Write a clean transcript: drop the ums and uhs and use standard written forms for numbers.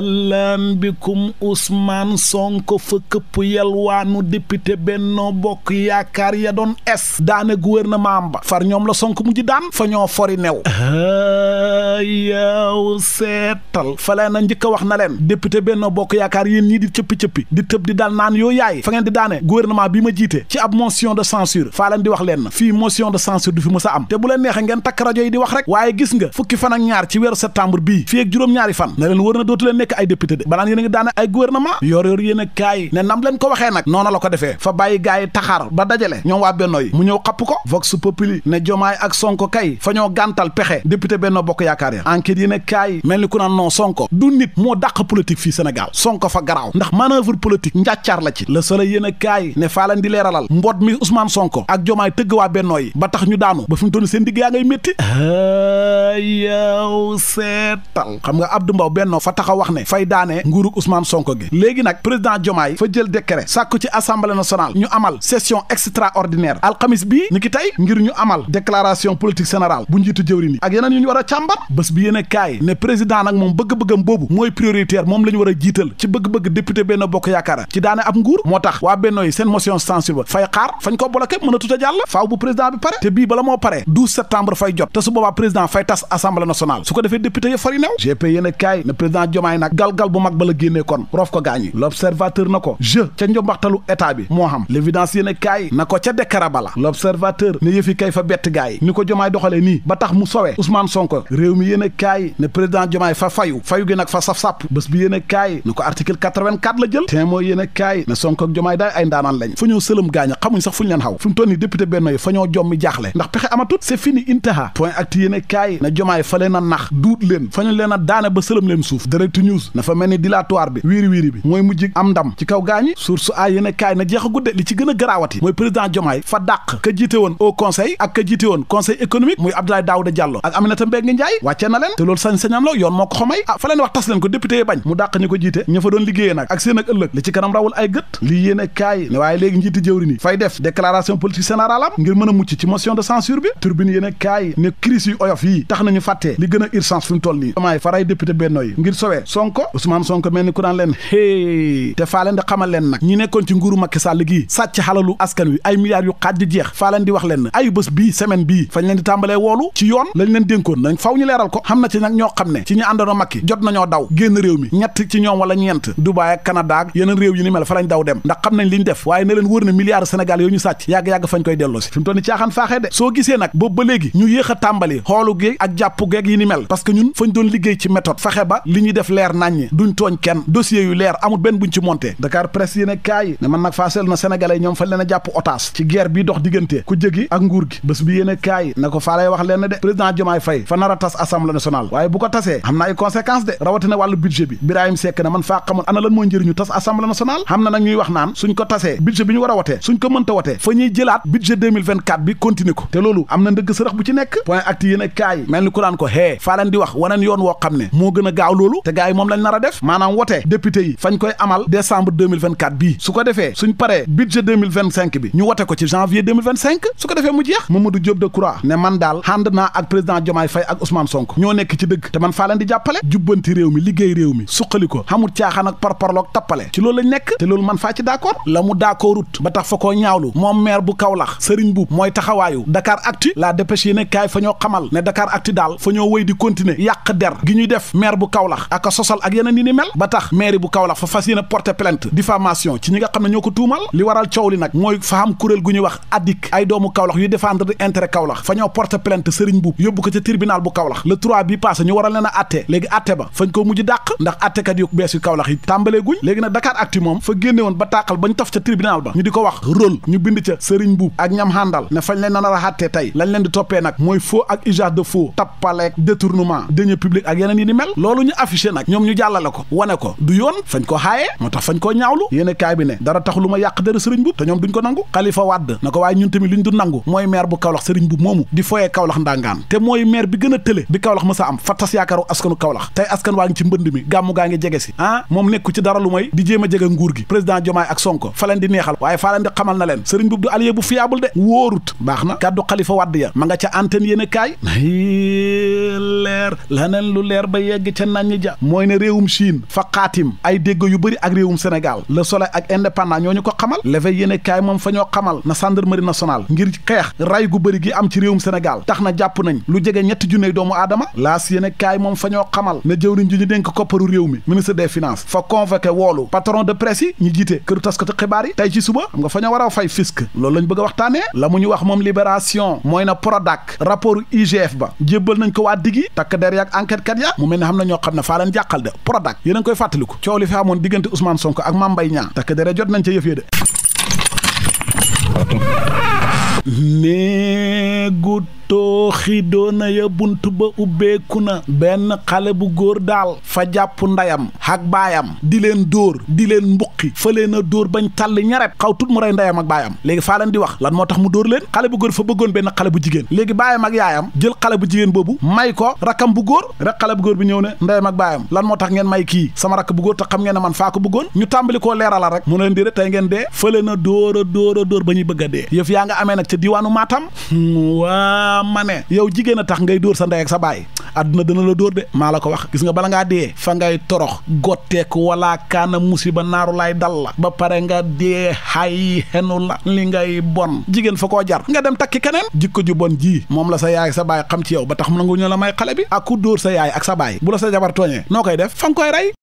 lan bikum Ousmane Sonko fa këpp yelwaanu député Benno Bokk Yaakaar ya doon daane gouvernement am ba far ñoom la Sonko mujj daan fa ñoo fori new yow seetal fa leen a njëkk a wax na leen député Benno Bokk Yaakaar yéen ñii di cëppi-cëppi di tëb di dal naan yoo yaay fa ngeen di daane gouvernement bi ma jiite ci ab motion de censure faa leen di wax leen fii motion de censure du fi mës a am te bu leen neexee ngeen takk rajo yi di wax rek waaye gis nga fukki fan ak ñaar ci weeru septembre bii fii ak juróom-ñaari fan na leen wër na dootu leen nekk ay député de banaan yéen a ngi daane ay gouvernement yor yéen a kaay ne nam leen ko waxee nag noonu la ko defee fa bàyyi gaay yi taxaar ba dajale ñoom waa Benno yi mu ñëw xapp ko Vox Populi ne Jomaay ak Sonko kay fa ñoo gàntal pexe député Benno Bokk Yaakaar ya enquête yéen a kaay mel ni ku naan non Sonko du nit moo dàq politique fii Sénégal Sonko fa garaaw ndax manœuvre politique njàccaar la ci Le Soleil yéen a kaay ne faa leen di leeralal mbot mi Ousmane Sonko ak Jomaay tëgg waa Benno yi ba tax ñu daanu ba fi mu toll seen digg yaa ngay métti yow seetal xam nga Abdou Mbow Benno fa taxaw wax ne fay daane nguurug Ousmane Sonko gi léegi nag président Jomaay fa jël décret sàkku ci assemblée nationale ñu amal session extraordinaire alxamis bii ni ki tey ngir ñu amal déclaration politique générale bu njiitu jëwriñ yi ak yeneen yu ñu war a càmbar bés bi yéen a kaay ne président nag moom bëgg-bëggam boobu mooy prioritaire moom la ñu war a jiital ci bëgg-bëgg député Benno Bokk Yaakaar ci daane ab nguur moo tax waa Benno yi seen motion censure ba fay xaar fañ ko bloqué mën a tuta jàll faaw bu président bi pare te bii bala moo pare 12 septembre fay jot te su boobaa président fay tas assemblée nationale su ko defee député yi fari new gp yéen a kaay ne président Diomaye nag galgal bu mag ba la génnee kon roof ko gaañi l'observateur na ko ca njombaxtalu état bi moo xam l'évidence yéen a kaay na ko ca dékara bala l'observateur ne yëfi kay fa bett gaay ni ko Diomaye doxalee nii ba tax mu sowee Ousmane Sonko réew mi yéen a kaay ne président Diomaye fa fayu gi nag fa saf-sàpp bés bi yéen a kaay na ko article 84 la jël te mooy yéen a kaay ne Sonko ak Diomaye daay ay ndaanaan lañ fa ñoo sëlëm gaaña xamuñ sax fu ñu leen xaw fi mu toll nii député Benno yi fa ñoo jommi jaaxle ndax pexe amatut c'est fini intaha point acte yéen a kaay na Diomaye fa leen a nax duut leen fa ñu leen a daane ba sëlëm leen suuf direct news na fa mel ni dilatoire bi wiiri bi mooy mujj am ndam ci kaw gaañi source a yéen a kaay na jeex a gudde li ci gën a garaawati mooy président Diomaye fa dàq ka jiite woon au conseil ak ka jiite woon conseil économique muy Abdoulaye Daouda Diallo ak Aminata Mbengue Ndiaye wàccee na leen te loolu sañ-sañam la yoon moo ko xamay fa leen wax tas leen ko député yi bañ mu dàq ñu ko jiite ña fa doon liggéeyee nag ak seen ak ëllëg li ci kanam rawul ay gët lii yéen a kaay ne waaye léegi njiiti jëwri ni fay def déclaration politique générale am ngir mën a mucc ci motion de censure bi turbine yéen a kaay ne crise yu oyof yi tax nañu fàttee li gën a urgence fi mu toll nii Diomaye faray député Benno yi ngir sowee Sonko Ousmane Sonko mel ni ku naan leen te faa leen di xamal leen nag ñi nekkoon ci nguuru Macky Sall gii sàcc xalalu askan wi ay milliards yu xaaj di jeex faa leen di wax leen ay bés bii semaine bii fañ leen di tàmbalee woolu ci yoon lañ leen dénkoon nañ faw ñu leeral ko xam na ci nag ñoo xam ne ci ñu àndoon Macky jot nañoo daw génn réew mi ñett ci ñoom wala ñeent Dubaay ak Canada ak yeneen réew yi ni mel fa lañ daw dem ndax xam nañ li ñu def waaye ne leen wër na milliards Sénégal yooyu ñu sàcc yàgg-yàgg fañ koy delloo si fi mu toll ni caaxaan faaxee de soo gisee nag boobu ba léegi ñu yéex a tàmbali xoolu géeg ak jàpp geeg yi ni mel parce que ñun fañ doon liggéey ci méthode fexe ba li ñuy def leer naññi duñ tooñ kenn dossier yu leer amul benn buñ ci monté Dakar Presse yéen a kaay ne man nag faasel na sénégalais ñoom fañ leen a jàpp otage ci guerre bi dox diggante ku jëgi ak nguur gi bés bi yéen a kaay na ko faa lay wax leen de président Diomaye Faye fa nar a tas assemblée nationale waaye bu ko tasee xam na ay conséquences de rawatina wàllu budget bi Birahim Seck ne man faa xamul ana lan mooy njëriñu tas assemblée nationale xam na nag ñuy wax naan suñ ko tasee budget bi ñu war a wotee suñ ko mënta wotee fa ñuy jëlaat budget 2024 bi continuer ko te loolu am na ndëgg sërëx bu ci nekk point acte yéen a kaay mel ni ku naan ko faa leen di wax waneen yoon woo xam ne moo gën a gaaw loolu te gars yi moom lañ nar a def maanaam wotee député yi fañ koy amal décembre 2024 bii su ko defee suñ paree budget 2025 bi ñu wote ko ci janvier 2025 su ko defee mu jeex Mamadou Diop Decroix ne man daal ànd naa ak président Diomaye Faye ak Ousmane Sonko ñoo nekk ci dëgg te man faa leen di jàppale jubbanti réew mi liggéey réew mi suqali ko xamul caaxaan ak parparloog tappale ci loolu lañ nekk te loolu man faa ci d'accord la mu d'accordut ba tax fa koo ñaawlu moom maire bu Kaolack Serigne Mboup mooy taxawaayu Dakaractu la dépêche yéene kaay fa ñoo xamal ne Dakaractu daal fa ñoo wëy di continuer yàq der gi ñuy def maire bu Kaolack ak a sosal ak yeneen yi ni mel ba tax maire bu Kaolack fa fas yéene porter plainte diffamation ci ñi nga xam ne ñoo ko tuumal li waral coow li nag mooy fa am kuréel gu ñuy wax addik ay doomu Kaolack yuy défendre intérêt Kaolack fa ñoo porter plainte Serigne Mboup yóbbu ko ca tribunal bu Kaolack le 3 bi passé ñu waral leen a atte léegi atte ba fañ ko mujj dàq ndax attekat yu bees yu Kaolack yi tàmbalee guñ léegi nag Dakaractu moom fa génne woon ba tàqal bañ taf ca tribunal ba ñu di ko wax rôle ñu bind ca Serigne Mboup ak ñam handal ne fañ leen nar a àtte tey lañ leen di toppee nag mooy faux ak usage de faux tappaleeg détournement deniers publics ak yeneen yi ni mel loolu ñu affiché nag ñoom ñu jàllale na ko wane ko du yoon fañ ko xaayee moo tax fañ koo ñaawlu yéene kaay bi ne dara tax lu ma yàq dara sëriñ bu te ñoom duñ ko nangu Xalifa Wàdd na ko waaye ñun tamit liñ du nangu mooy maire bu Kaolack sëriñ bu moomu di foyee Kaolack ndangaan te mooy maire bi gën a tële bi Kaolack mësa am fa tas yaakaaru askanu Kaolack tey askan waa ngi ci mbënd mi gàmmu gaa ngi jege si moom nekku ci dara lu may di jéem a jege nguur gi président Diomaye ak Sonko fa leen di neexal waaye faa leen di xamal na leen sëriñ bu du allié bu fiable de wóorut baax na kàddu Xalifa Wàdd ya ma nga ca antenne yéene kaay leer laneen lu leer ba yegg ca nañ ja mooy ne réewum Chine fa xaatim ay dégg yu bëri ak réewum Sénégal Le Soleil ak Indépendant ñoo ñu ko xamal L'Éveil yéene kaay moom fa ñoo xamal na gendarmerie nationale ngir xeex ray gu bëri gi am ci réewum Sénégal tax na jàpp nañ lu jege 3 junni doomu aadama laas yéene kaay moom fa ñoo xamal ne jëwriñ ji ñu dénk kopparu réew mi ministre des finances fa convoqué woolu patron de presse yi ñi jiite këru taskatu xibaar yi tey ci suba xam nga fa ñoo war a fay fisc loolu lañ bëgg a waxtaanee la mu ñu wax moom Libération mooy na Prodac rapport IGF ba jébbal nañ ko waa digi takk der yaak enquête kat ya mu mel ne xam na ñoo xam ne faa leen jàqal de Prodac yéen a ngi koy fàttaliku coow li fi amoon diggante Ousmane Sonko ak Mame Mbaye Niang takk der jot nañ ca yëf yi de néegu tooxi doona ya bunt ba ubbeeku na benn xale bu góor daal fa jàpp ndayam ak baayam di leen dóor di leen mbuqi fa leen a dóor bañ tàlli ñaret xaw tut mu rey ndayam ak baayam léegi faa leen di wax lan moo tax mu dóor leen xale bu góor fa bëggoon benn xale bu jigéen léegi baayam ak yaayam jël xale bu jigéen boobu may ko rakkam bu góor rek xale bu góor bi ñëw ne ndayam ak baayam lan moo tax ngeen may kii sama rakk bu góor te xam ngeen ne man faa ko bëggoon ñu tàmbali koo leerala rek mu leen di rek tey ngeen dee fa leen a dóor a dóor a dóor ba ñuy bëgg a dee yëf yaa nga amee nag ca diwaanu Matam waa ma ne yow jigéen a tax ngay dóor sa ndey ak sa baay àdduna dana la dóor de maa la ko wax gis nga bala ngaa dee fa ngay torox gotteek wala kaana musiba naaru lay dal la ba pare nga dee xay xenu la li ngay bon jigéen fa koo jar nga dem takki keneen jikko ju bon ji moom la sa yaay ak sa baay xam ci yow ba tax mu nangu ñu la may xale bi ak ku dóor sa yaay ak sa baay bu la sa jabar tooñee noo koy def fa nga koy rey